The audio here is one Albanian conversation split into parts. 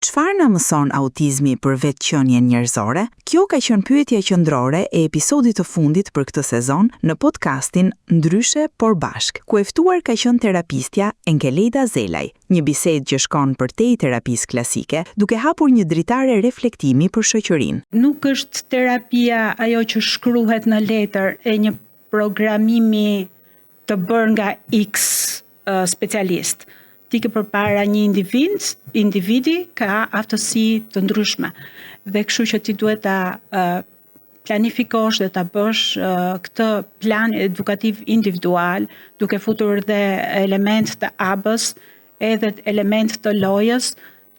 Çfarë na mëson autizmi për vetëqenien njerëzore? Kjo ka qenë pyetja qendrore e episodit të fundit për këtë sezon në podcastin Ndryshe por bashk, ku e ftuar ka qenë terapistja Enkelejda Zelaj, një bisedë që shkon përtej terapisë klasike, duke hapur një dritare reflektimi për shoqërinë. Nuk është terapia ajo që shkruhet në letër e një programimi të bërë nga X specialist. Ti ke përpara një individi ka aftësi të ndryshme dhe kështu që ti duhet ta planifikosh dhe ta bësh këtë plan edukativ individual duke futur dhe element të abës edhe element të lojës,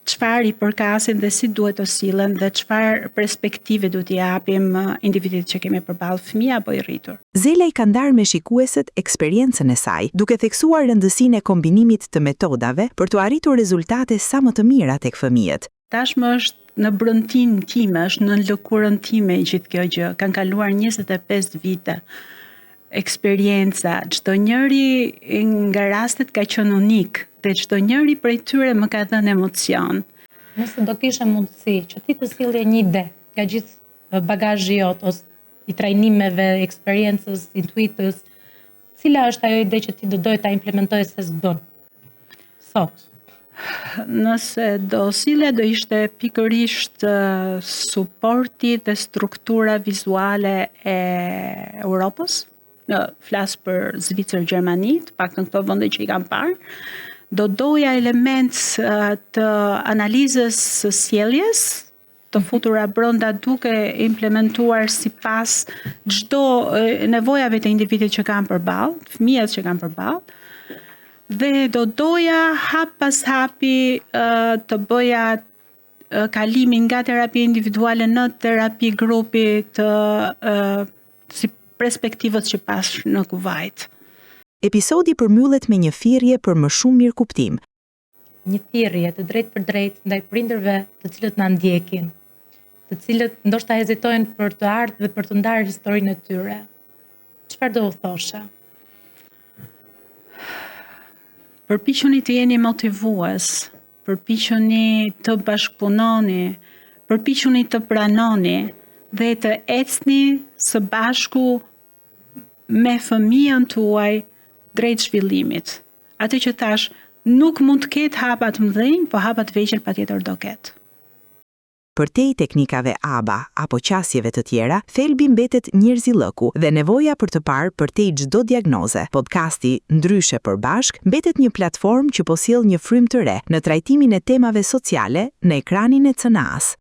çfarë i përkasin dhe si duhet të sillen dhe çfarë perspektive duhet t'i japim individit që kemi përballë, fëmijë apo i rritur. Zelaj ka ndarë me shikuesit eksperiencën e saj, duke theksuar rëndësinë e kombinimit të metodave për të arritur rezultate sa më të mira tek fëmijët. Tashmë është në brëntin time, është në lëkurën time gjithë kjo gjë. Kanë kaluar 25 vite. Eksperjenca, çdo njëri nga rastet ka qenë unik dhe çdo njëri prej tyre më ka dhënë emocion. Nëse do kishe mundësi që ti të sillje një ide nga gjithë bagazhi jot ose i trajnimeve, eksperiencës, intuitës, cila është ajo ide që ti do doje ta implementoje se s'bën sot? Nëse do sille do ishte pikërisht suporti dhe struktura vizuale e Europës. Flas për Zvicër, Gjermani, paktën këto vende që i kam parë. Do doja element të analizës së sjelljes, të futura brenda duke implementuar sipas çdo nevojave të individit që kanë përballë, fëmijët që kanë përballë. Dhe do doja hap pas hapi të bëja kalimin nga terapi individuale në terapi grupi të si perspektivës që pas në Kuvajt. Episodi përmbyllet me një thirrje për më shumë mirëkuptim. Një thirrje të drejtë për drejtë ndaj prindërve të cilët na ndjekin, të cilët ndoshta hezitojnë për të ardhur dhe për të ndarë historinë e tyre. Çfarë do u thoshe? Përpiquni të jeni motivues, përpiquni të bashkëpunoni, përpiquni të pranoni dhe të ecni së bashku me fëmijën tuaj drejt zhvillimit. Atë që thash, nuk mund të ketë hapa të mëdhenj, po hapa të vegjël patjetër do ketë. Përtej teknikave ABA apo qasjeve të tjera, thelbi mbetet njerëzillëku dhe nevoja për të parë përtej çdo diagnoze. Podcasti Ndryshe për bashk mbetet një platformë që po sjell një frymë të re në trajtimin e temave sociale në ekranin e CNA-s.